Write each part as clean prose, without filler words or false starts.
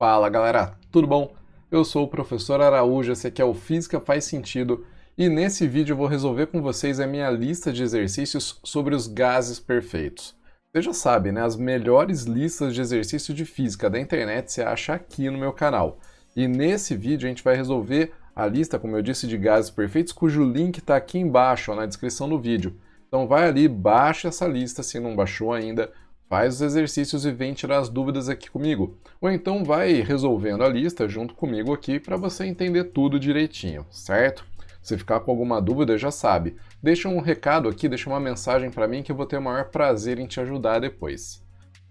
Fala galera, tudo bom? Eu sou o professor Araújo, esse aqui é o Física Faz Sentido e nesse vídeo eu vou resolver com vocês a minha lista de exercícios sobre os gases perfeitos. Você já sabe, né? As melhores listas de exercício de física da internet você acha aqui no meu canal. E nesse vídeo a gente vai resolver a lista, como eu disse, de gases perfeitos, cujo link está aqui embaixo, ó, na descrição do vídeo. Então vai ali, baixa essa lista se não baixou ainda, faz os exercícios e vem tirar as dúvidas aqui comigo. Ou então vai resolvendo a lista junto comigo aqui para você entender tudo direitinho, certo? Se ficar com alguma dúvida, já sabe. Deixa um recado aqui, deixa uma mensagem para mim que eu vou ter o maior prazer em te ajudar depois.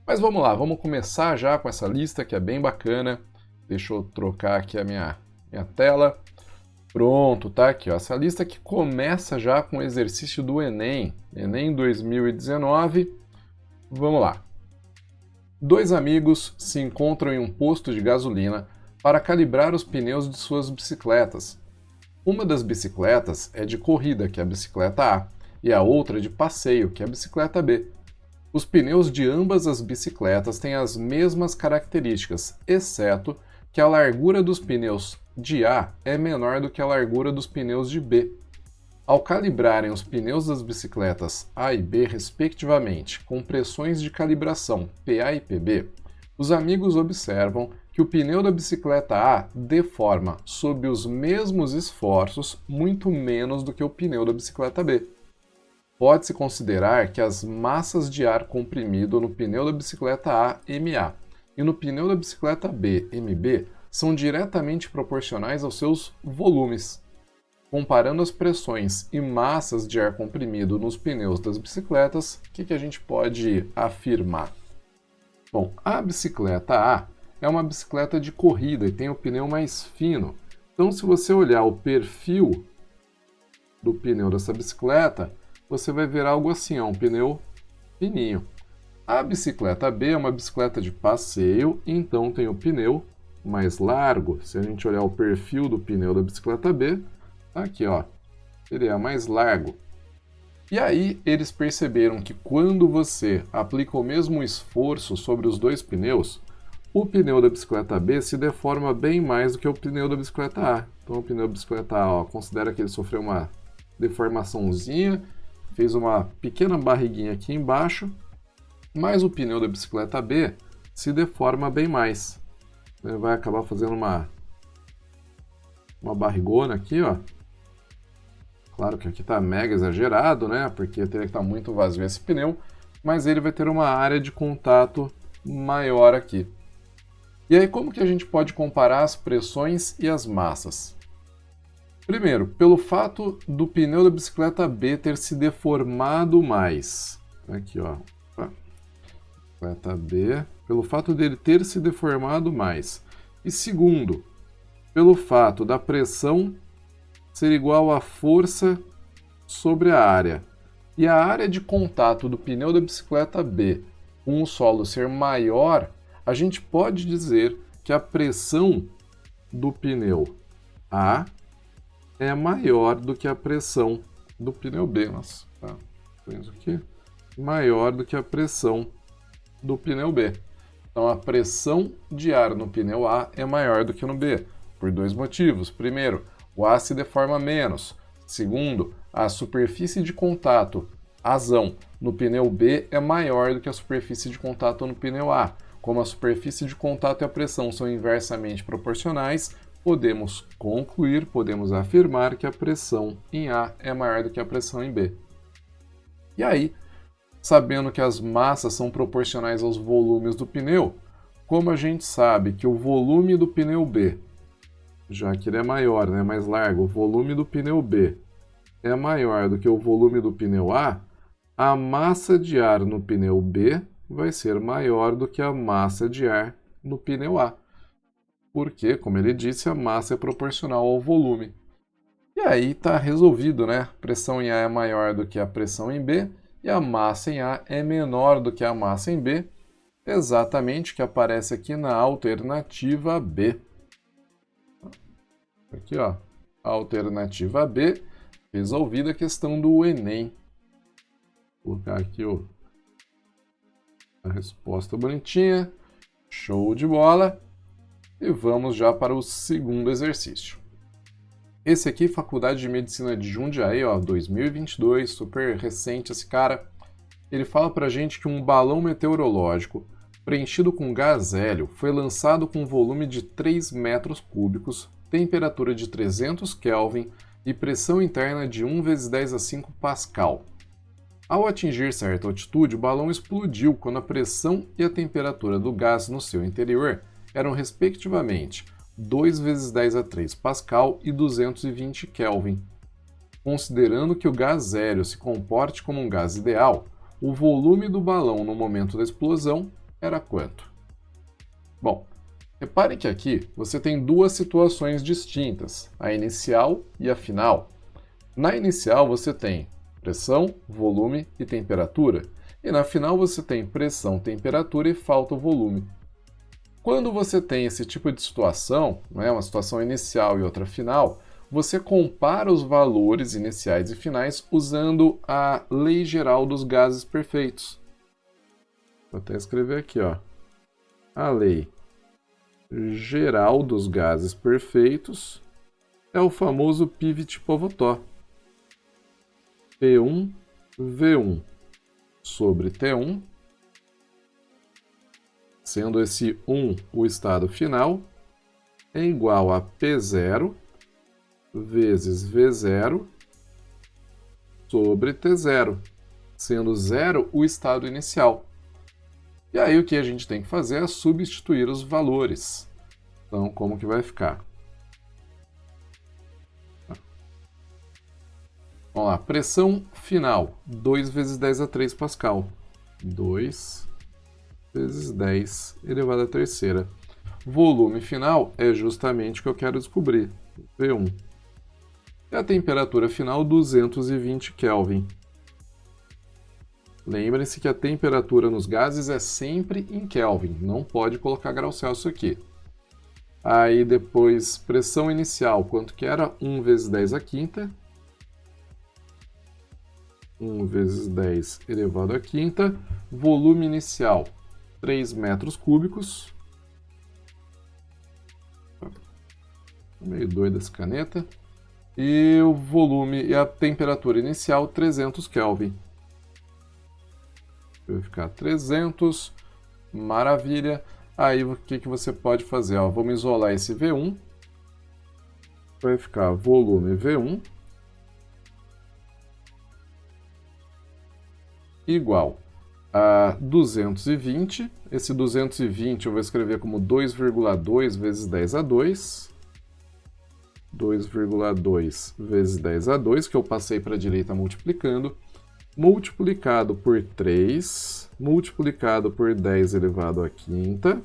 Mas vamos lá, vamos começar já com essa lista que é bem bacana. Deixa eu trocar aqui a minha tela. Pronto, tá aqui, ó. Essa lista que começa já com o exercício do Enem. Enem 2019. Vamos lá. Dois amigos se encontram em um posto de gasolina para calibrar os pneus de suas bicicletas. Uma das bicicletas é de corrida, que é a bicicleta A, e a outra de passeio, que é a bicicleta B. Os pneus de ambas as bicicletas têm as mesmas características, exceto que a largura dos pneus de A é menor do que a largura dos pneus de B. Ao calibrarem os pneus das bicicletas A e B, respectivamente, com pressões de calibração PA e PB, os amigos observam que o pneu da bicicleta A deforma, sob os mesmos esforços, muito menos do que o pneu da bicicleta B. Pode-se considerar que as massas de ar comprimido no pneu da bicicleta A, MA, e no pneu da bicicleta B, MB, são diretamente proporcionais aos seus volumes. Comparando as pressões e massas de ar comprimido nos pneus das bicicletas, o que a gente pode afirmar? Bom, a bicicleta A é uma bicicleta de corrida e tem o pneu mais fino. Então, se você olhar o perfil do pneu dessa bicicleta, você vai ver algo assim, ó, um pneu fininho. A bicicleta B é uma bicicleta de passeio, então tem o pneu mais largo. Se a gente olhar o perfil do pneu da bicicleta B, aqui, ó, ele é mais largo. E aí eles perceberam que quando você aplica o mesmo esforço sobre os dois pneus, o pneu da bicicleta B se deforma bem mais do que o pneu da bicicleta A. Então o pneu da bicicleta A, ó, considera que ele sofreu uma deformaçãozinha, fez uma pequena barriguinha aqui embaixo, mas o pneu da bicicleta B se deforma bem mais. Ele vai acabar fazendo uma barrigona aqui, ó. Claro que aqui está mega exagerado, né? Porque teria que estar muito vazio esse pneu, mas ele vai ter uma área de contato maior aqui. E aí, como que a gente pode comparar as pressões e as massas? Primeiro, pelo fato do pneu da bicicleta B ter se deformado mais. Aqui, ó. Bicicleta B, pelo fato dele ter se deformado mais. E segundo, pelo fato da pressão ser igual à força sobre a área. E a área de contato do pneu da bicicleta B com o solo ser maior, a gente pode dizer que a pressão do pneu A é maior do que a pressão do pneu B. Nossa, tá. Isso aqui. Maior do que a pressão do pneu B. Então a pressão de ar no pneu A é maior do que no B, por dois motivos. Primeiro, o A se deforma menos. Segundo, a superfície de contato, azão, no pneu B é maior do que a superfície de contato no pneu A. Como a superfície de contato e a pressão são inversamente proporcionais, podemos concluir, podemos afirmar que a pressão em A é maior do que a pressão em B. E aí, sabendo que as massas são proporcionais aos volumes do pneu, como a gente sabe que o volume do pneu B, já que ele é maior, né, mais largo, o volume do pneu B é maior do que o volume do pneu a massa de ar no pneu B vai ser maior do que a massa de ar no pneu A. Porque, como ele disse, a massa é proporcional ao volume. E aí está resolvido, né? A pressão em A é maior do que a pressão em B e a massa em A é menor do que a massa em B, exatamente o que aparece aqui na alternativa B. Aqui, ó, alternativa B, resolvida a questão do Enem. Vou colocar aqui a resposta bonitinha, show de bola. E vamos já para o segundo exercício. Esse aqui, Faculdade de Medicina de Jundiaí, 2022, super recente esse cara. Ele fala pra gente que um balão meteorológico preenchido com gás hélio foi lançado com um volume de 3 metros cúbicos, temperatura de 300 Kelvin e pressão interna de 1 × 10⁵ Pascal. Ao atingir certa altitude, o balão explodiu quando a pressão e a temperatura do gás no seu interior eram respectivamente 2 × 10⁵ Pascal e 220 Kelvin. Considerando que o gás hélio se comporte como um gás ideal, o volume do balão no momento da explosão era quanto? Bom, repare que aqui você tem duas situações distintas, a inicial e a final. Na inicial você tem pressão, volume e temperatura, e na final você tem pressão, temperatura e falta o volume. Quando você tem esse tipo de situação, uma situação inicial e outra final, você compara os valores iniciais e finais usando a lei geral dos gases perfeitos. Vou até escrever aqui, a lei geral dos gases perfeitos é o famoso Pivot-Povetó. P1 V1 sobre T1, sendo esse 1 o estado final, é igual a P0 vezes V0 sobre T0, sendo 0 o estado inicial. E aí o que a gente tem que fazer é substituir os valores. Então, como que vai ficar? Vamos lá, pressão final, 2 × 10⁵ Pascal. 2 × 10⁵. Volume final é justamente o que eu quero descobrir, V1. E a temperatura final, 220 Kelvin. Lembrem-se que a temperatura nos gases é sempre em Kelvin, não pode colocar graus Celsius aqui. Aí depois, pressão inicial, quanto que era? 1 × 10⁵. 1 × 10⁵. Volume inicial, 3 metros cúbicos. Meio doida essa caneta. E o volume e a temperatura inicial, 300 Kelvin. Vai ficar 300, maravilha. Aí o que você pode fazer? Vamos isolar esse V1. Vai ficar volume V1 igual a 220. Esse 220 eu vou escrever como 2,2 vezes 10⁵. 2,2 vezes 10⁵, que eu passei para a direita multiplicando, multiplicado por 3, multiplicado por 10⁵,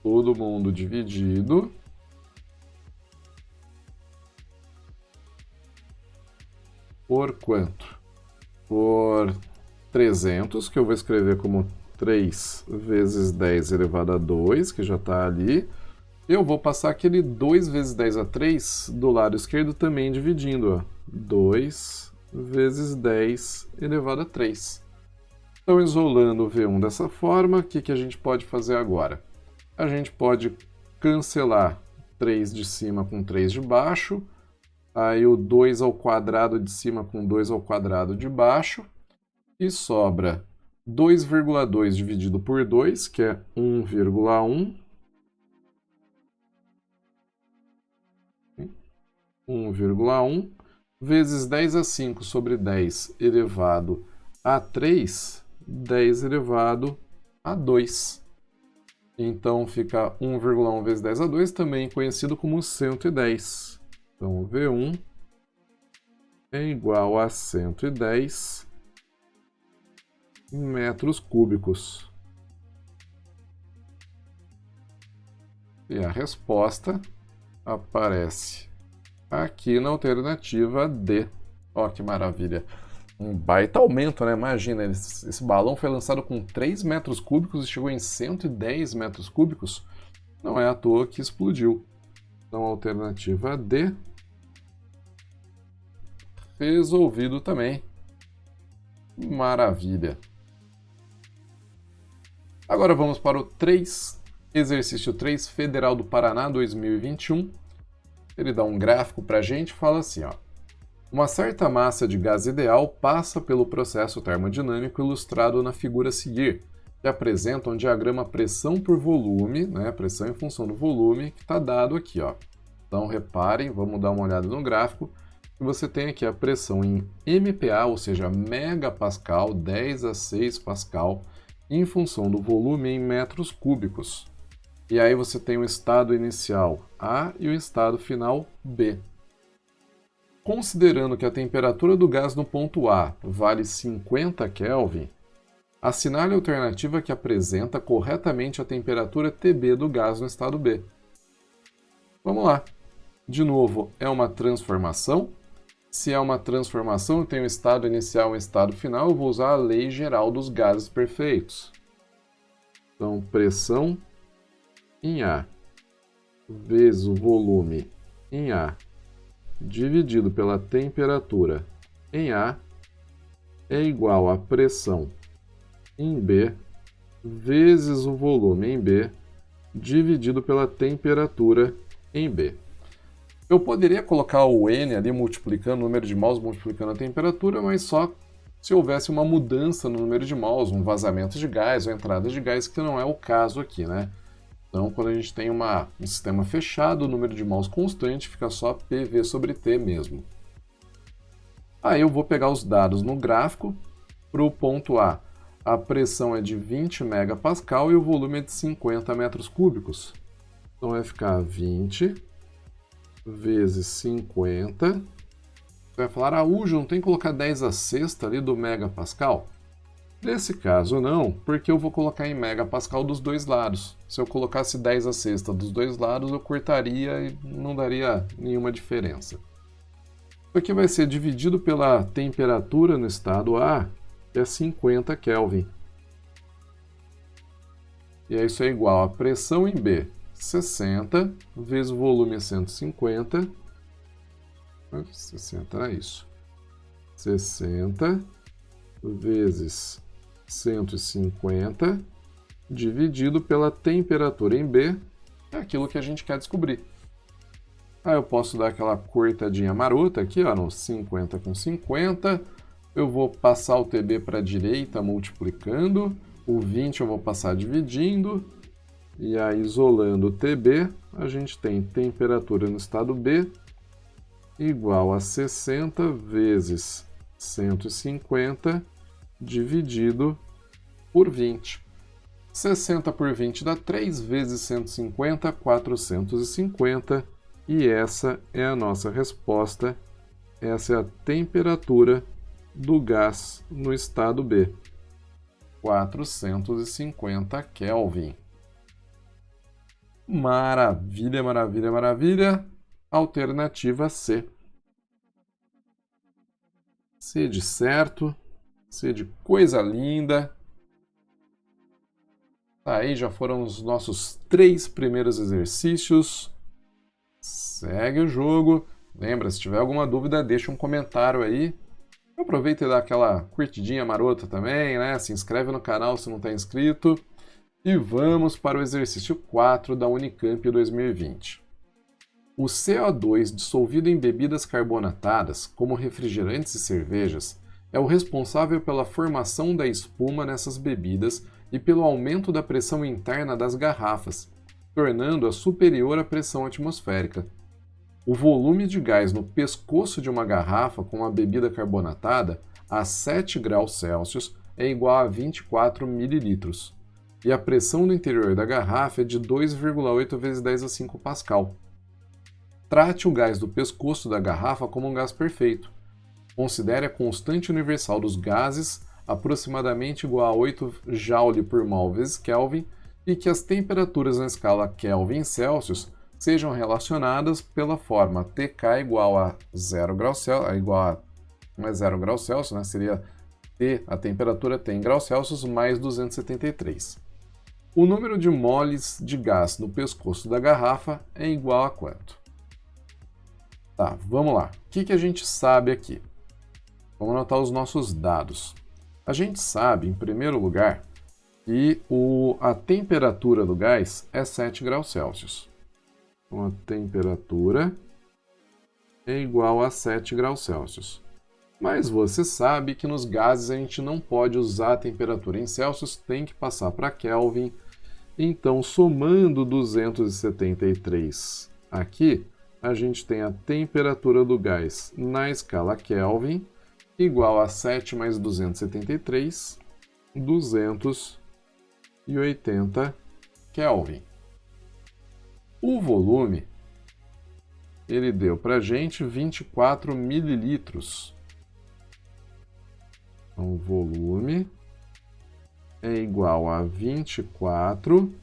todo mundo dividido, por quanto? Por 300, que eu vou escrever como 3 vezes 10⁵, que já está ali. Eu vou passar aquele 2 vezes 10⁵ do lado esquerdo também dividindo. 2 vezes 10⁵. Então, isolando o V1 dessa forma, o que a gente pode fazer agora? A gente pode cancelar 3 de cima com 3 de baixo, aí o 2 ao quadrado de cima com 2 ao quadrado de baixo, e sobra 2,2 dividido por 2, que é 1,1. 1,1 vezes 10⁵ sobre 10 elevado a 3, 10 elevado a 2. Então fica 1,1 vezes 10⁵, também conhecido como 110. Então V1 é igual a 110 metros cúbicos. E a resposta aparece aqui na alternativa D. Ó, que maravilha. Um baita aumento, né? Imagina, esse balão foi lançado com 3 metros cúbicos e chegou em 110 metros cúbicos. Não é à toa que explodiu. Então, a alternativa D. Resolvido também. Maravilha. Agora vamos para o 3. Exercício 3, Federal do Paraná 2021. Ele dá um gráfico para a gente e fala assim, ó. Uma certa massa de gás ideal passa pelo processo termodinâmico ilustrado na figura a seguir, que apresenta um diagrama pressão por volume, né, pressão em função do volume, que está dado aqui, ó. Então reparem, vamos dar uma olhada no gráfico, que você tem aqui a pressão em MPa, ou seja, megapascal, 10 a 6 pascal, em função do volume em metros cúbicos. E aí você tem o estado inicial A e o estado final B. Considerando que a temperatura do gás no ponto A vale 50 Kelvin, assinale a alternativa que apresenta corretamente a temperatura TB do gás no estado B. Vamos lá. De novo, é uma transformação. Se é uma transformação, eu tenho estado inicial e estado final, eu vou usar a lei geral dos gases perfeitos. Então, pressão em A vezes o volume em A dividido pela temperatura em A é igual a pressão em B vezes o volume em B dividido pela temperatura em B. Eu poderia colocar o N ali multiplicando o número de mols, multiplicando a temperatura, mas só se houvesse uma mudança no número de mols, um vazamento de gás ou entrada de gás, que não é o caso aqui, né? Então, quando a gente tem um sistema fechado, o número de mols constante, fica só PV sobre T mesmo. Aí eu vou pegar os dados no gráfico. Para o ponto a pressão é de 20 megapascal e o volume é de 50 metros cúbicos. Então vai ficar 20 vezes 50. Você vai falar, Araújo, não tem que colocar 10 a sexta ali do megapascal? Nesse caso não, porque eu vou colocar em megapascal dos dois lados. Se eu colocasse 10 a sexta dos dois lados, eu cortaria e não daria nenhuma diferença. Isso aqui vai ser dividido pela temperatura no estado A, que é 50 Kelvin. E aí isso é igual a pressão em B, 60, vezes o volume 150. 60 era isso. 60 vezes 150 dividido pela temperatura em B, é aquilo que a gente quer descobrir. Aí eu posso dar aquela cortadinha marota aqui, ó, no 50 com 50. Eu vou passar o TB para a direita multiplicando, o 20 eu vou passar dividindo, e aí isolando o TB, a gente tem temperatura no estado B igual a 60 vezes 150 dividido por 20. 60 por 20 dá 3 vezes 150, 450. E essa é a nossa resposta. Essa é a temperatura do gás no estado B. 450 Kelvin. Maravilha, maravilha, maravilha. Alternativa C. C de certo. C de coisa linda. Tá aí, já foram os nossos 3 primeiros exercícios. Segue o jogo. Lembra, se tiver alguma dúvida, deixa um comentário aí. Aproveita e dá aquela curtidinha marota também, né? Se inscreve no canal se não está inscrito. E vamos para o exercício 4 da Unicamp 2020. O CO2 dissolvido em bebidas carbonatadas, como refrigerantes e cervejas, é o responsável pela formação da espuma nessas bebidas e pelo aumento da pressão interna das garrafas, tornando-a superior à pressão atmosférica. O volume de gás no pescoço de uma garrafa com uma bebida carbonatada a 7 graus Celsius é igual a 24 ml, e a pressão no interior da garrafa é de 2,8 vezes 10 a 5 pascal. Trate o gás do pescoço da garrafa como um gás perfeito. Considere a constante universal dos gases aproximadamente igual a 8 Joule por mol vezes Kelvin e que as temperaturas na escala Kelvin-Celsius sejam relacionadas pela forma TK igual a 0 graus Celsius, não é 0 graus Celsius, né? Seria T, a temperatura T em graus Celsius mais 273. O número de moles de gás no pescoço da garrafa é igual a quanto? Tá, vamos lá. O que a gente sabe aqui? Vamos anotar os nossos dados. A gente sabe, em primeiro lugar, e a temperatura do gás é 7 graus Celsius. Então, a temperatura é igual a 7 graus Celsius. Mas você sabe que nos gases a gente não pode usar a temperatura em Celsius, tem que passar para Kelvin. Então, somando 273 aqui, a gente tem a temperatura do gás na escala Kelvin igual a 7 mais 273, 280 Kelvin. O volume, ele deu para a gente 24 mililitros. Então, o volume é igual a 24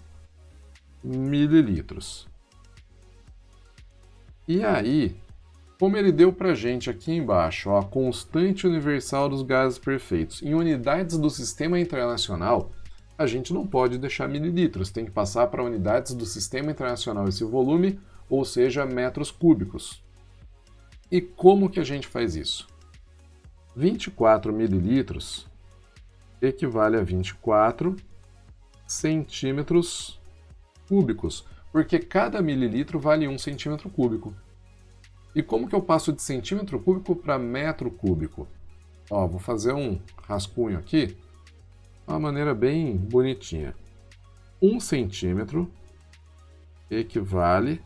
mililitros. E aí, como ele deu para a gente aqui embaixo, ó, a constante universal dos gases perfeitos, em unidades do Sistema Internacional, a gente não pode deixar mililitros, tem que passar para unidades do Sistema Internacional esse volume, ou seja, metros cúbicos. E como que a gente faz isso? 24 mililitros equivale a 24 centímetros cúbicos, porque cada mililitro vale 1 centímetro cúbico. E como que eu passo de centímetro cúbico para metro cúbico? Ó, vou fazer um rascunho aqui, uma maneira bem bonitinha. 1 centímetro equivale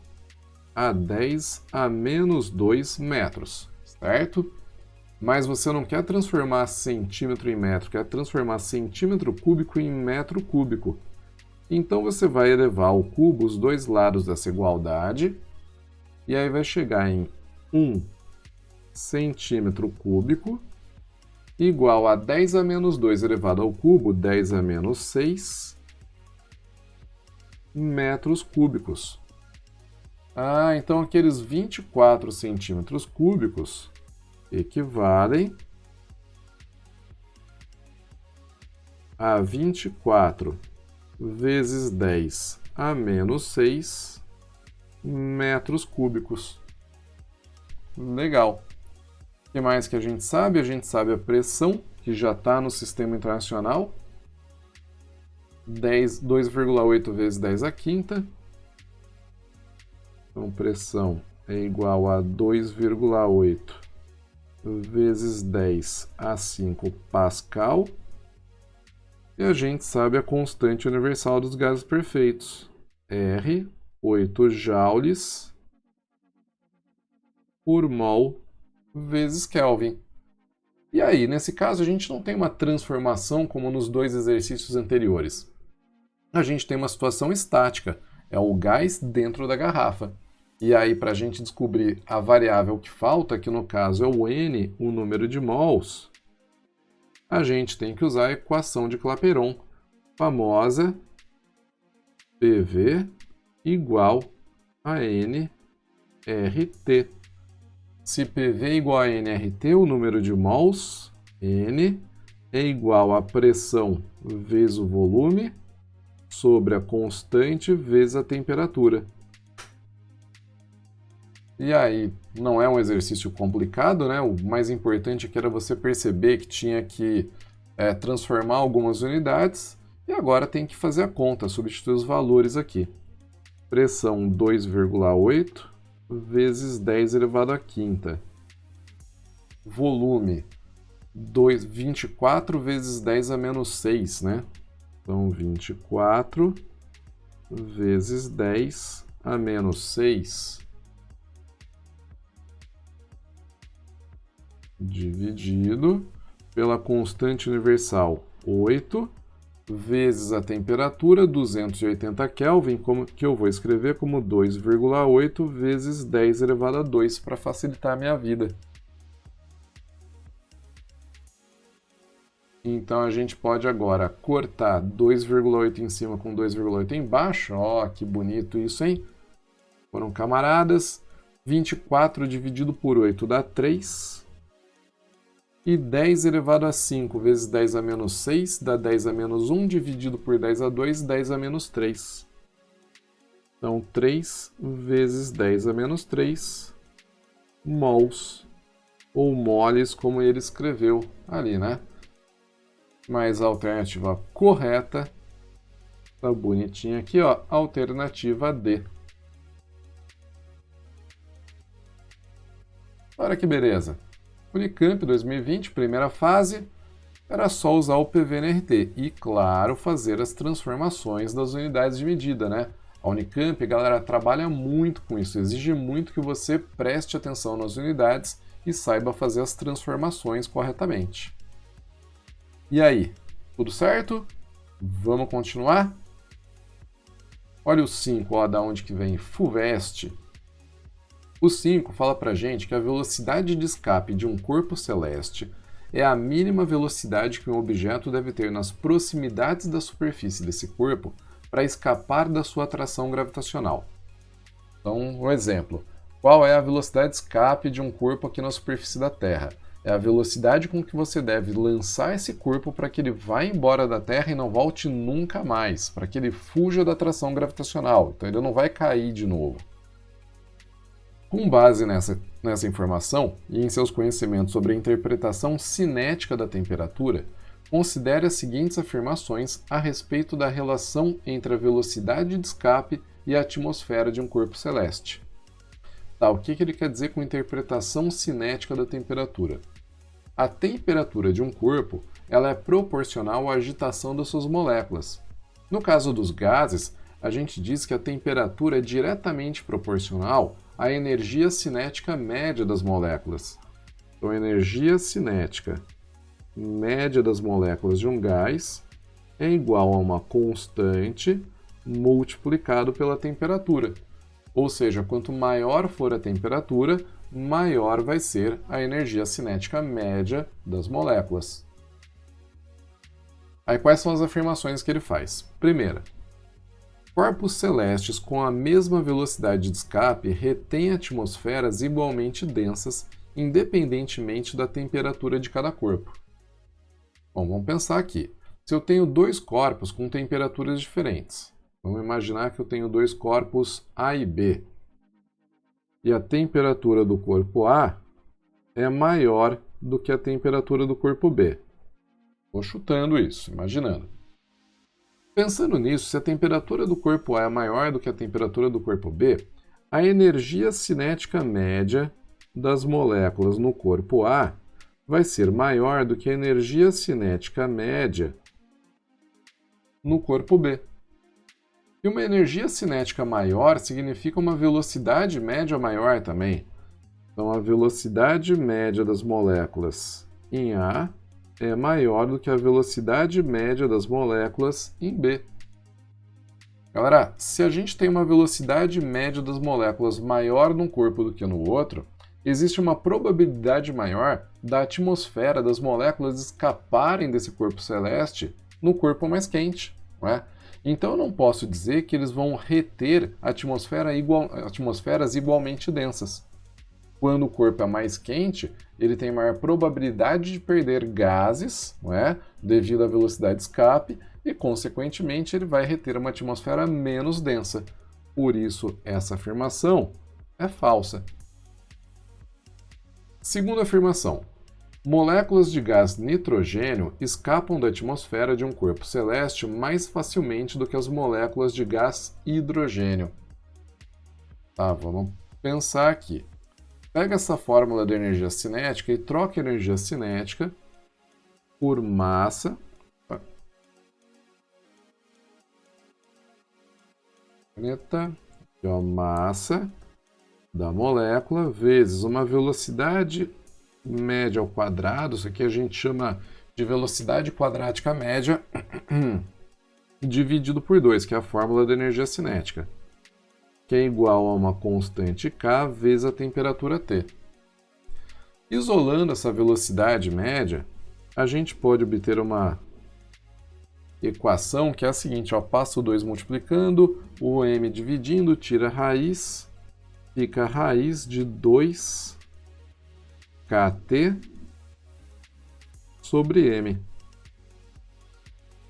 a 10 a menos 2 metros, certo? Mas você não quer transformar centímetro em metro, quer transformar centímetro cúbico em metro cúbico. Então você vai elevar ao cubo os dois lados dessa igualdade, e aí vai chegar em 1 centímetro cúbico igual a 10 a menos 2 elevado ao cubo, 10 a menos 6 metros cúbicos. Ah, então aqueles 24 centímetros cúbicos equivalem a 24 vezes 10 a menos 6 metros cúbicos. Legal. O que mais que a gente sabe? A gente sabe a pressão, que já está no Sistema Internacional. 2,8 vezes 10 à quinta. Então, pressão é igual a 2,8 vezes 10 a 5 Pascal. E a gente sabe a constante universal dos gases perfeitos. R, 8 joules por mol vezes Kelvin. E aí, nesse caso, a gente não tem uma transformação como nos dois exercícios anteriores. A gente tem uma situação estática, é o gás dentro da garrafa. E aí, para a gente descobrir a variável que falta, que no caso é o N, o número de mols, a gente tem que usar a equação de Clapeyron, famosa PV igual a nRT. Se PV é igual a nRT, o número de mols, N, é igual a pressão vezes o volume sobre a constante vezes a temperatura. E aí, não é um exercício complicado, né? O mais importante é que era você perceber que tinha que transformar algumas unidades e agora tem que fazer a conta, substituir os valores aqui. Pressão 2,8 vezes 10 elevado à quinta. Volume 24 vezes 10 a menos 6, né? Então, 24 vezes 10 a menos 6 dividido pela constante universal 8 vezes a temperatura 280 Kelvin, que eu vou escrever como 2,8 vezes 10 elevado a 2 para facilitar a minha vida. Então a gente pode agora cortar 2,8 em cima com 2,8 embaixo. Ó, que bonito isso, hein? Foram camaradas. 24 dividido por 8 dá 3. E 10 elevado a 5 vezes 10 a menos 6 dá 10 a menos 1 dividido por 10 a 2, 10 a menos 3. Então, 3 vezes 10 a menos 3 mols, ou moles, como ele escreveu ali, né? Mas a alternativa correta Tá bonitinho aqui, ó, alternativa D. Olha que beleza. Unicamp 2020, primeira fase, era só usar o PVNRT e, claro, fazer as transformações das unidades de medida, né? A Unicamp, galera, trabalha muito com isso, exige muito que você preste atenção nas unidades e saiba fazer as transformações corretamente. E aí, tudo certo? Vamos continuar? Olha o 5, ó, da onde que vem FUVEST. O 5 fala pra gente que a velocidade de escape de um corpo celeste é a mínima velocidade que um objeto deve ter nas proximidades da superfície desse corpo para escapar da sua atração gravitacional. Então, um exemplo. Qual é a velocidade de escape de um corpo aqui na superfície da Terra? É a velocidade com que você deve lançar esse corpo para que ele vá embora da Terra e não volte nunca mais, para que ele fuja da atração gravitacional. Então ele não vai cair de novo. Com base nessa informação e em seus conhecimentos sobre a interpretação cinética da temperatura, considere as seguintes afirmações a respeito da relação entre a velocidade de escape e a atmosfera de um corpo celeste. Tá, o que ele quer dizer com interpretação cinética da temperatura? A temperatura de um corpo ela é proporcional à agitação das suas moléculas. No caso dos gases, a gente diz que a temperatura é diretamente proporcional à energia cinética média das moléculas. Então, a energia cinética média das moléculas de um gás é igual a uma constante multiplicado pela temperatura. Ou seja, quanto maior for a temperatura, maior vai ser a energia cinética média das moléculas. Aí quais são as afirmações que ele faz? Primeira, corpos celestes com a mesma velocidade de escape retêm atmosferas igualmente densas, independentemente da temperatura de cada corpo. Bom, vamos pensar aqui. Se eu tenho dois corpos com temperaturas diferentes, vamos imaginar que eu tenho dois corpos A e B, e a temperatura do corpo A é maior do que a temperatura do corpo B. Estou chutando isso, imaginando. Pensando nisso, se a temperatura do corpo A é maior do que a temperatura do corpo B, a energia cinética média das moléculas no corpo A vai ser maior do que a energia cinética média no corpo B. E uma energia cinética maior significa uma velocidade média maior também. Então, a velocidade média das moléculas em A é maior do que a velocidade média das moléculas em B. Galera, se a gente tem uma velocidade média das moléculas maior num corpo do que no outro, existe uma probabilidade maior da atmosfera das moléculas escaparem desse corpo celeste no corpo mais quente, não é? Então eu não posso dizer que eles vão reter atmosferas igualmente densas. Quando o corpo é mais quente, ele tem maior probabilidade de perder gases, não é? Devido à velocidade de escape, e consequentemente ele vai reter uma atmosfera menos densa. Por isso, essa afirmação é falsa. Segunda afirmação. Moléculas de gás nitrogênio escapam da atmosfera de um corpo celeste mais facilmente do que as moléculas de gás hidrogênio. Tá, vamos pensar aqui. Pega essa fórmula da energia cinética e troca a energia cinética por massa. Massa da molécula vezes uma velocidade média ao quadrado, isso aqui a gente chama de velocidade quadrática média, dividido por 2, que é a fórmula da energia cinética, que é igual a uma constante K vezes a temperatura T. Isolando essa velocidade média, a gente pode obter uma equação que é a seguinte, ó, passa o 2 multiplicando, o m dividindo, tira a raiz, fica a raiz de 2 kT sobre m.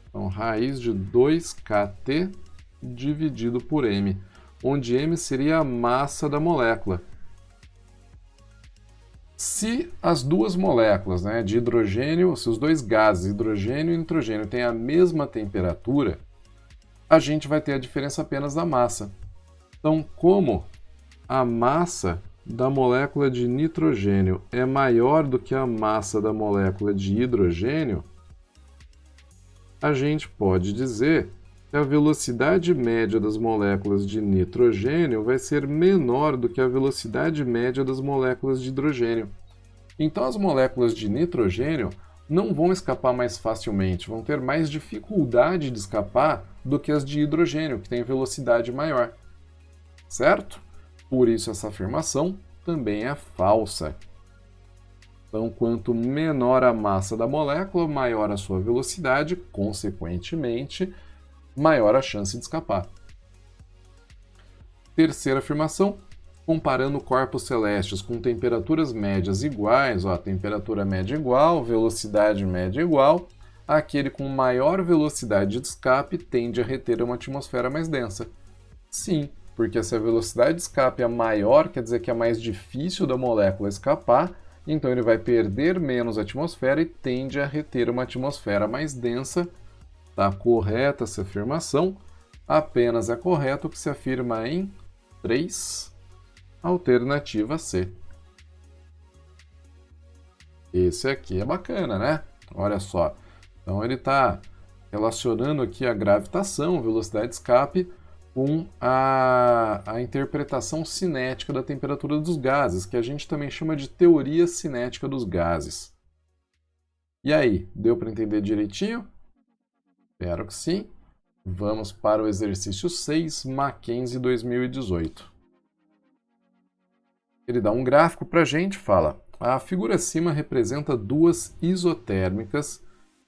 Então, raiz de 2kT dividido por m, onde m seria a massa da molécula. Se as duas moléculas, né, de hidrogênio, se os dois gases, hidrogênio e nitrogênio, têm a mesma temperatura, a gente vai ter a diferença apenas da massa. Então, como a massa da molécula de nitrogênio é maior do que a massa da molécula de hidrogênio, a gente pode dizer que a velocidade média das moléculas de nitrogênio vai ser menor do que a velocidade média das moléculas de hidrogênio. Então, as moléculas de nitrogênio não vão escapar mais facilmente, vão ter mais dificuldade de escapar do que as de hidrogênio, que têm velocidade maior. Certo? Por isso, essa afirmação também é falsa. Então, quanto menor a massa da molécula, maior a sua velocidade, consequentemente, maior a chance de escapar. Terceira afirmação, comparando corpos celestes com temperaturas médias iguais, temperatura média igual, velocidade média igual, aquele com maior velocidade de escape tende a reter uma atmosfera mais densa. Sim, porque se a velocidade de escape é maior, quer dizer que é mais difícil da molécula escapar, então ele vai perder menos atmosfera e tende a reter uma atmosfera mais densa. Está correta essa afirmação, apenas é correto o que se afirma em 3, alternativa C. Esse aqui é bacana, né? Olha só. Então ele está relacionando aqui a gravitação, velocidade de escape, com a interpretação cinética da temperatura dos gases, que a gente também chama de teoria cinética dos gases. E aí, deu para entender direitinho? Espero que sim. Vamos para o exercício 6, Mackenzie 2018. Ele dá um gráfico para a gente, fala: a figura acima representa duas isotérmicas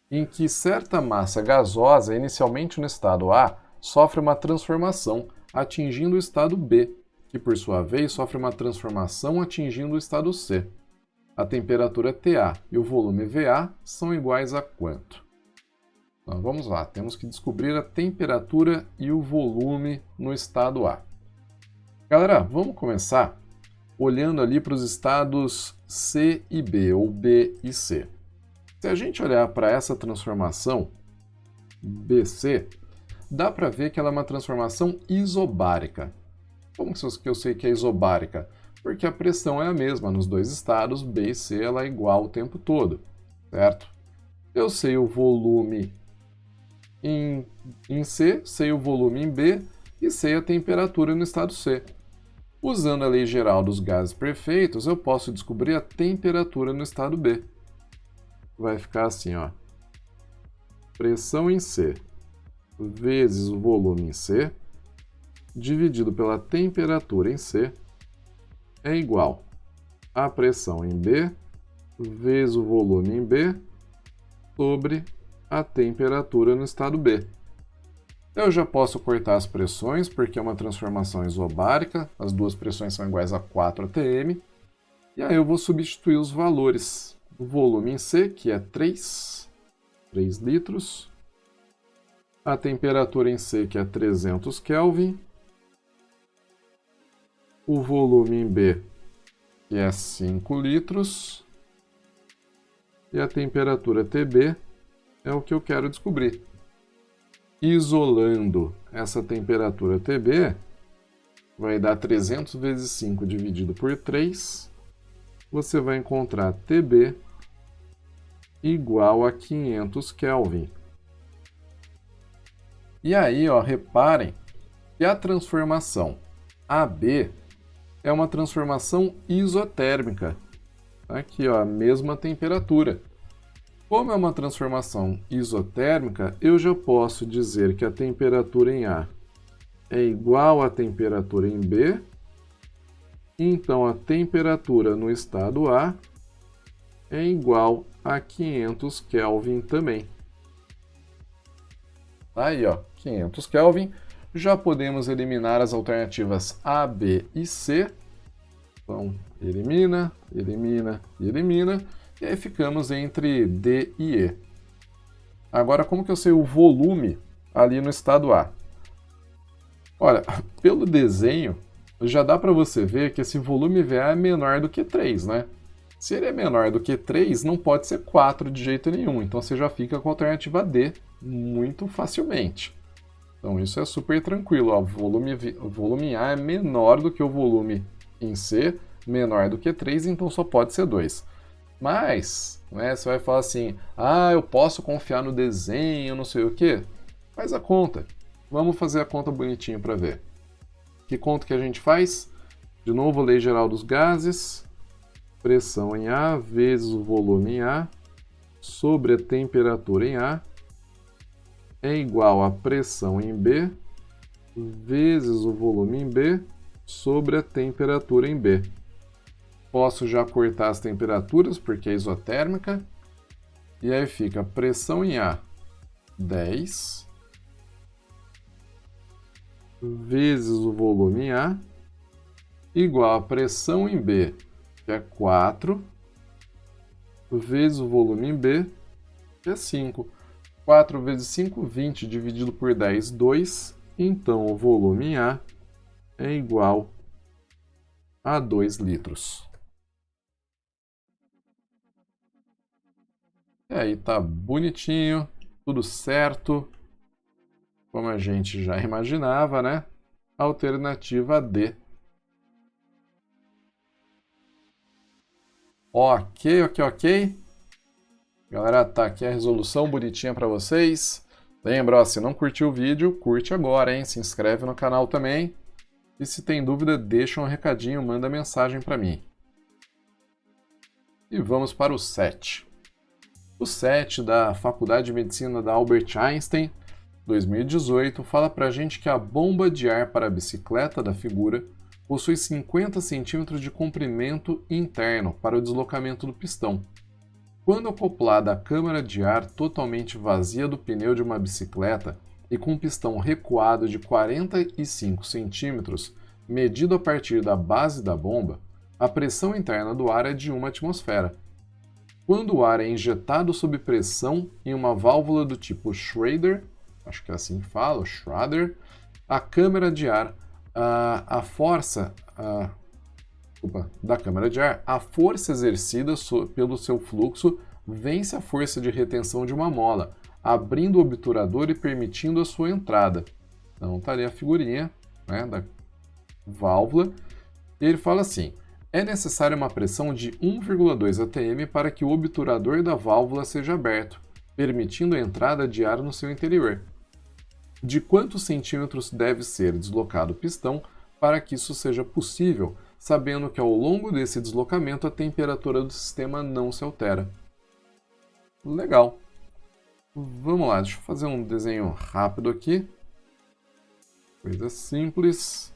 em que certa massa gasosa, inicialmente no estado A, sofre uma transformação, atingindo o estado B, que por sua vez sofre uma transformação atingindo o estado C. A temperatura TA e o volume VA são iguais a quanto? Então vamos lá, temos que descobrir a temperatura e o volume no estado A. Galera, vamos começar olhando ali para os estados C e B, ou B e C. Se a gente olhar para essa transformação BC, dá para ver que ela é uma transformação isobárica. Como que eu sei que é isobárica? Porque a pressão é a mesma nos dois estados, B e C, ela é igual o tempo todo, certo? Eu sei o volume em C, sei o volume em B e sei a temperatura no estado C. Usando a lei geral dos gases perfeitos, eu posso descobrir a temperatura no estado B. Vai ficar assim, ó. Pressão em C vezes o volume em C, dividido pela temperatura em C, é igual a pressão em B vezes o volume em B sobre a temperatura no estado B. Eu já posso cortar as pressões, porque é uma transformação isobárica, as duas pressões são iguais a 4 atm, e aí eu vou substituir os valores. O volume em C, que é 3 litros, a temperatura em C, que é 300 Kelvin, o volume em B, que é 5 litros, e a temperatura TB é o que eu quero descobrir. Isolando essa temperatura TB, vai dar 300 vezes 5 dividido por 3, você vai encontrar TB igual a 500 Kelvin. E aí, ó, reparem que a transformação AB é uma transformação isotérmica. Aqui, ó, a mesma temperatura. Como é uma transformação isotérmica, eu já posso dizer que a temperatura em A é igual à temperatura em B, então a temperatura no estado A é igual a 500 Kelvin também. Aí, ó, 500 Kelvin. Já podemos eliminar as alternativas A, B e C. Então, elimina, elimina e elimina. E aí ficamos entre D e E. Agora, como que eu sei o volume ali no estado A? Olha, pelo desenho, já dá para você ver que esse volume VA é menor do que 3, né? Se ele é menor do que 3, não pode ser 4 de jeito nenhum. Então você já fica com a alternativa D muito facilmente. Então isso é super tranquilo. Ó, o volume A é menor do que o volume em C, menor do que 3, então só pode ser 2. Mas, né, você vai falar assim, eu posso confiar no desenho, não sei o quê. Faz a conta. Vamos fazer a conta bonitinho para ver. Que conta que a gente faz? De novo, lei geral dos gases. Pressão em A vezes o volume em A sobre a temperatura em A é igual a pressão em B vezes o volume em B sobre a temperatura em B. Posso já cortar as temperaturas, porque é isotérmica. E aí fica pressão em A, 10, vezes o volume em A, igual a pressão em B, que é 4, vezes o volume em B, que é 5. 4 vezes 5, 20, dividido por 10, 2. Então, o volume em A é igual a 2 litros. E aí tá bonitinho, tudo certo, como a gente já imaginava, né? Alternativa D. Ok. Galera, tá aqui a resolução bonitinha para vocês. Lembra, ó, se não curtiu o vídeo, curte agora, hein? Se inscreve no canal também. E se tem dúvida, deixa um recadinho, manda mensagem para mim. E vamos para o 7. O 7 da Faculdade de Medicina da Albert Einstein, 2018, fala pra gente que a bomba de ar para a bicicleta da figura possui 50 centímetros de comprimento interno para o deslocamento do pistão. Quando acoplada à câmara de ar totalmente vazia do pneu de uma bicicleta e com um pistão recuado de 45 centímetros, medido a partir da base da bomba, a pressão interna do ar é de 1 atmosfera. Quando o ar é injetado sob pressão em uma válvula do tipo Schrader, acho que é assim que fala, Schrader, a câmara de ar, a força exercida pelo seu fluxo vence a força de retenção de uma mola, abrindo o obturador e permitindo a sua entrada. Então está ali a figurinha, né, da válvula. E ele fala assim: é necessária uma pressão de 1,2 atm para que o obturador da válvula seja aberto, permitindo a entrada de ar no seu interior. De quantos centímetros deve ser deslocado o pistão para que isso seja possível, sabendo que ao longo desse deslocamento a temperatura do sistema não se altera? Legal. Vamos lá, deixa eu fazer um desenho rápido aqui. Coisa simples.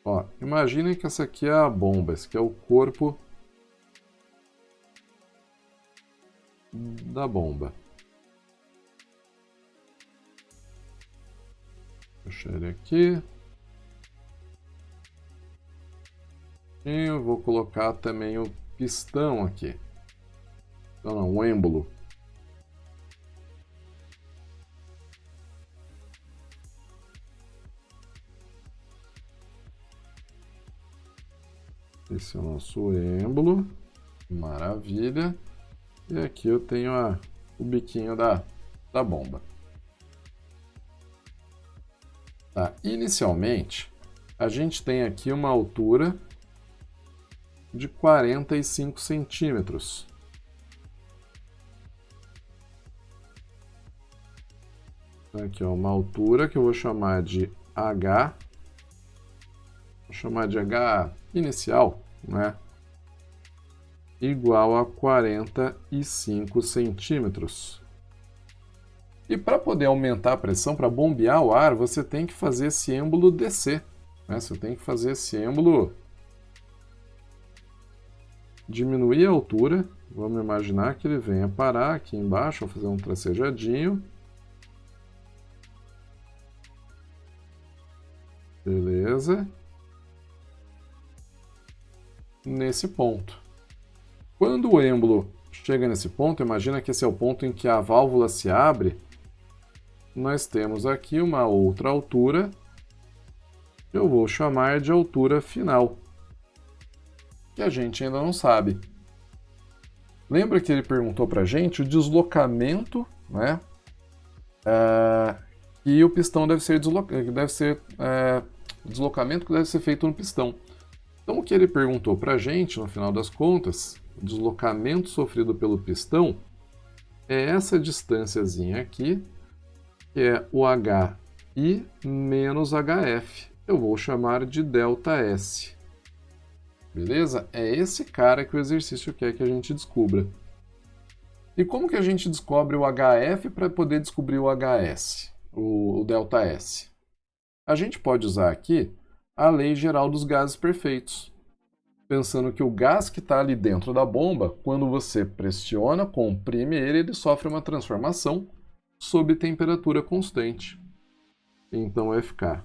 Ó, imaginem que essa aqui é a bomba, esse aqui é o corpo da bomba. Deixa ele aqui. E eu vou colocar também o pistão aqui. Não, o êmbolo. Esse é o nosso êmbolo. Maravilha. E aqui eu tenho o biquinho da bomba. Tá, inicialmente, a gente tem aqui uma altura de 45 centímetros. Aqui, ó, uma altura que eu vou chamar de H. Vou chamar de H inicial, né? Igual a 45 centímetros. E para poder aumentar a pressão, para bombear o ar, você tem que fazer esse êmbolo descer, né? Você tem que fazer esse êmbolo diminuir a altura. Vamos imaginar que ele venha parar aqui embaixo, vou fazer um tracejadinho. Beleza. Nesse ponto. Quando o êmbolo chega nesse ponto, imagina que esse é o ponto em que a válvula se abre, nós temos aqui uma outra altura, que eu vou chamar de altura final, que a gente ainda não sabe. Lembra que ele perguntou para a gente o deslocamento, né, E o pistão deve ser deslocamento que deve ser feito no pistão. Então o que ele perguntou para a gente, no final das contas, o deslocamento sofrido pelo pistão é essa distânciazinha aqui, que é o HI menos HF. Eu vou chamar de ΔS. Beleza? É esse cara que o exercício quer que a gente descubra. E como que a gente descobre o HF para poder descobrir o HS, o ΔS? A gente pode usar aqui a lei geral dos gases perfeitos. Pensando que o gás que está ali dentro da bomba, quando você pressiona, comprime ele sofre uma transformação sob temperatura constante. Então vai ficar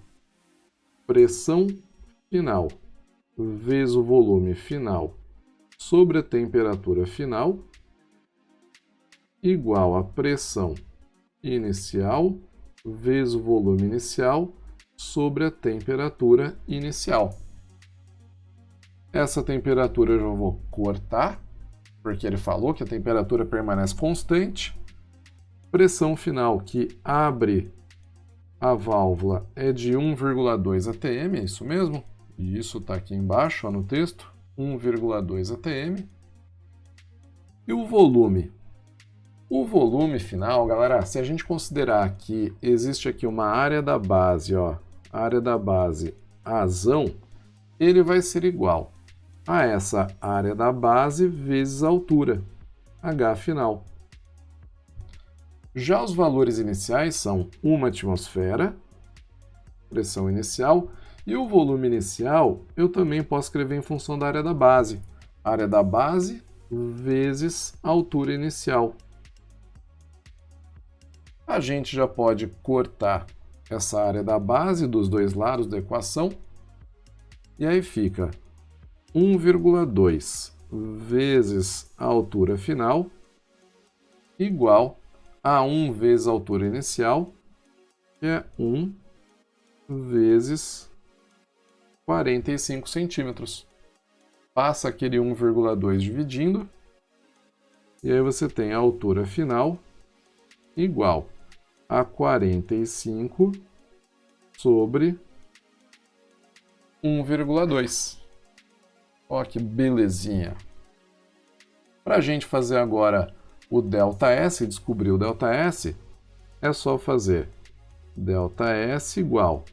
pressão final vezes o volume final sobre a temperatura final igual a pressão inicial vezes o volume inicial sobre a temperatura inicial. Essa temperatura eu já vou cortar, porque ele falou que a temperatura permanece constante. Pressão final que abre a válvula é de 1,2 atm, é isso mesmo? E isso está aqui embaixo, ó, no texto, 1,2 atm. E o volume? O volume final, galera, se a gente considerar que existe aqui uma área da base, ó, área da base azão, ele vai ser igual a essa área da base vezes a altura, H final. Já os valores iniciais são 1 atmosfera, pressão inicial, e o volume inicial eu também posso escrever em função da área da base. Área da base vezes a altura inicial. A gente já pode cortar essa área da base dos dois lados da equação, e aí fica 1,2 vezes a altura final igual a 1 vezes a altura inicial, que é 1 vezes 45 centímetros. Passa aquele 1,2 dividindo, e aí você tem a altura final igual a 45 sobre 1,2. Ó, que belezinha! Para a gente fazer agora o ΔS, descobrir o ΔS, é só fazer ΔS igual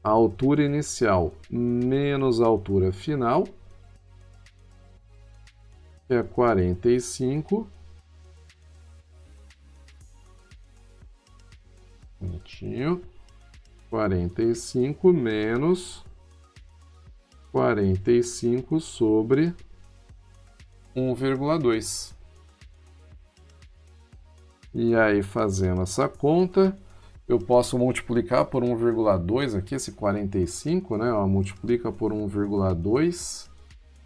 a altura inicial menos a altura final, que é 45, bonitinho, 45 menos 45 sobre 1,2. E aí, fazendo essa conta, eu posso multiplicar por 1,2 aqui, esse 45, né? Ó, multiplica por 1,2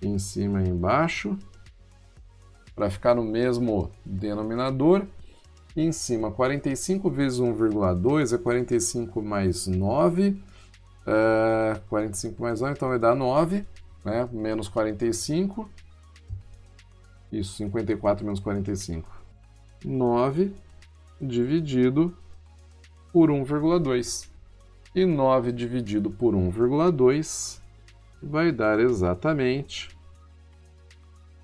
em cima e embaixo, para ficar no mesmo denominador. E em cima, 45 vezes 1,2 é 45 mais 9. 45 mais 9, então vai dar 9, né? Menos 45. Isso, 54 menos 45. 9 dividido por 1,2. E 9 dividido por 1,2 vai dar exatamente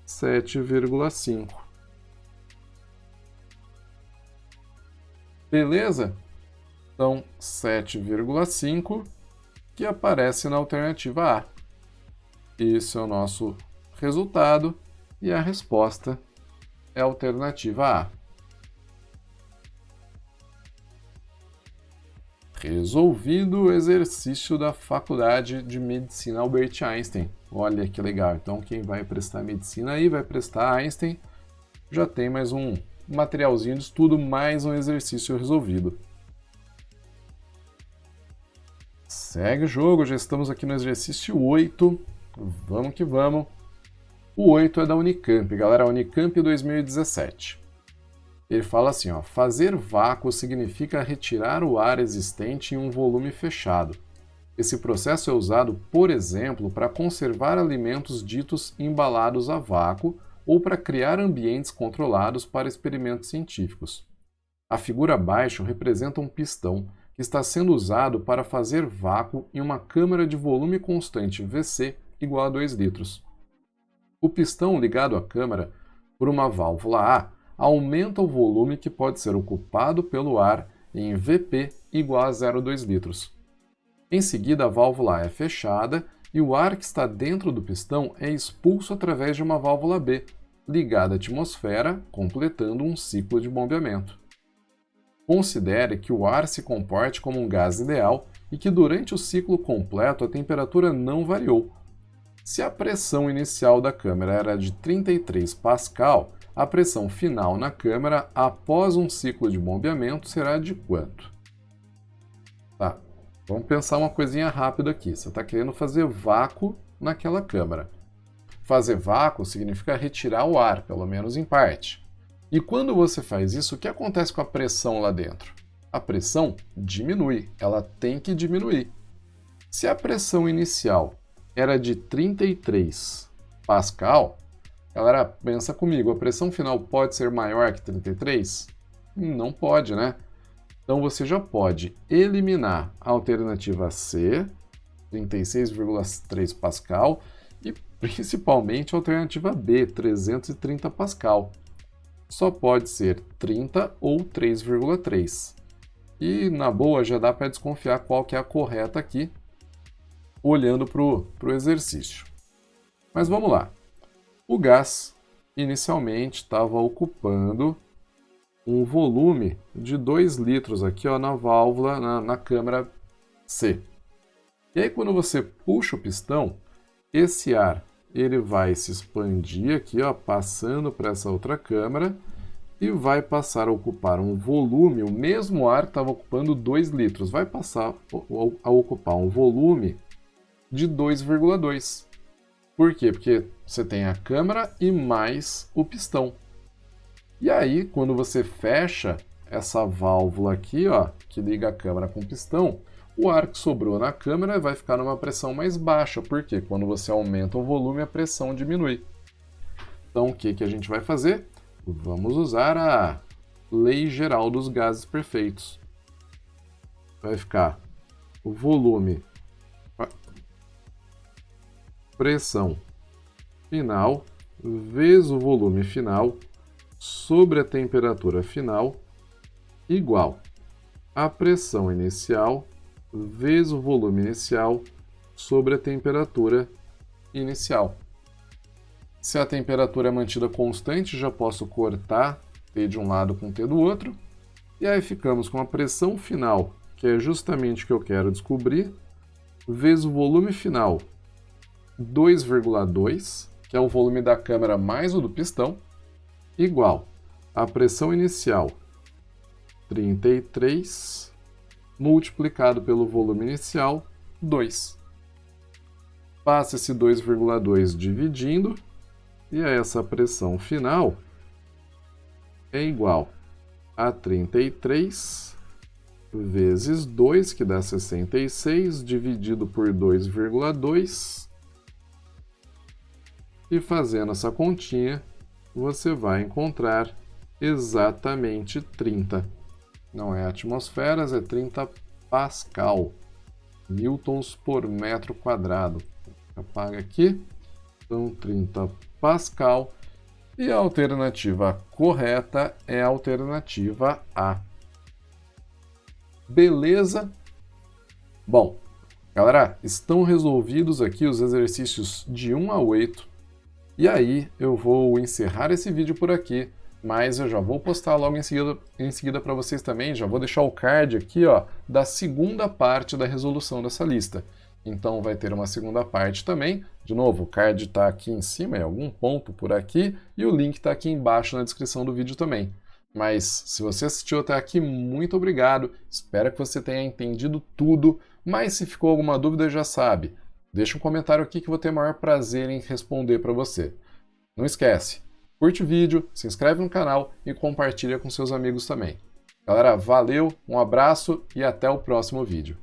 7,5. Beleza? Então, 7,5 que aparece na alternativa A. Esse é o nosso resultado e a resposta é a alternativa A. Resolvido o exercício da Faculdade de Medicina Albert Einstein. Olha que legal. Então, quem vai prestar medicina aí vai prestar Einstein. Já tem mais um materialzinho de estudo, mais um exercício resolvido. Segue o jogo, já estamos aqui no exercício 8. Vamos que vamos. O 8 é da Unicamp, galera, Unicamp 2017. Ele fala assim, ó, fazer vácuo significa retirar o ar existente em um volume fechado. Esse processo é usado, por exemplo, para conservar alimentos ditos embalados a vácuo ou para criar ambientes controlados para experimentos científicos. A figura abaixo representa um pistão que está sendo usado para fazer vácuo em uma câmara de volume constante VC igual a 2 litros. O pistão ligado à câmara por uma válvula A aumenta o volume que pode ser ocupado pelo ar em VP igual a 0,2 litros. Em seguida, a válvula A é fechada e o ar que está dentro do pistão é expulso através de uma válvula B, ligada à atmosfera, completando um ciclo de bombeamento. Considere que o ar se comporte como um gás ideal e que durante o ciclo completo a temperatura não variou. Se a pressão inicial da câmara era de 33 pascal, a pressão final na câmara após um ciclo de bombeamento será de quanto? Tá, vamos pensar uma coisinha rápida aqui. Você está querendo fazer vácuo naquela câmara. Fazer vácuo significa retirar o ar, pelo menos em parte. E quando você faz isso, o que acontece com a pressão lá dentro? A pressão diminui, ela tem que diminuir. Se a pressão inicial era de 33 pascal, galera, pensa comigo, a pressão final pode ser maior que 33? Não pode, né? Então você já pode eliminar a alternativa C, 36,3 pascal, e principalmente a alternativa B, 330 pascal. Só pode ser 30 ou 3,3. E, na boa, já dá para desconfiar qual que é a correta aqui, olhando para o exercício. Mas vamos lá. O gás, inicialmente, estava ocupando um volume de 2 litros aqui ó, na válvula, na câmara C. E aí, quando você puxa o pistão, esse ar ele vai se expandir aqui, ó, passando para essa outra câmara e vai passar a ocupar um volume, o mesmo ar que estava ocupando 2 litros, vai passar a ocupar um volume de 2,2. Por quê? Porque você tem a câmara e mais o pistão. E aí, quando você fecha essa válvula aqui, ó, que liga a câmara com o pistão, o ar que sobrou na câmara vai ficar numa pressão mais baixa, porque quando você aumenta o volume, a pressão diminui. Então, o que a gente vai fazer? Vamos usar a lei geral dos gases perfeitos. Vai ficar o volume, pressão final, vezes o volume final, sobre a temperatura final, igual a pressão inicial vezes o volume inicial sobre a temperatura inicial. Se a temperatura é mantida constante, já posso cortar T de um lado com T do outro. E aí ficamos com a pressão final, que é justamente o que eu quero descobrir, vezes o volume final, 2,2, que é o volume da câmara mais o do pistão, igual a pressão inicial, 33, multiplicado pelo volume inicial, 2. Passa esse 2,2 dividindo, e essa pressão final é igual a 33 vezes 2, que dá 66, dividido por 2,2. E fazendo essa continha, você vai encontrar exatamente 30. Não é atmosferas, é 30 pascal, newtons por metro quadrado. Apaga aqui. Então, 30 pascal. E a alternativa correta é a alternativa A. Beleza? Bom, galera, estão resolvidos aqui os exercícios de 1 a 8. E aí eu vou encerrar esse vídeo por aqui. Mas eu já vou postar logo em seguida para vocês também, já vou deixar o card aqui ó, da segunda parte da resolução dessa lista. Então vai ter uma segunda parte também. De novo, o card está aqui em cima, em algum ponto por aqui, e o link está aqui embaixo na descrição do vídeo também. Mas se você assistiu até aqui, muito obrigado, espero que você tenha entendido tudo, mas se ficou alguma dúvida já sabe, deixa um comentário aqui que eu vou ter o maior prazer em responder para você. Não esquece! Curte o vídeo, se inscreve no canal e compartilha com seus amigos também. Galera, valeu, um abraço e até o próximo vídeo.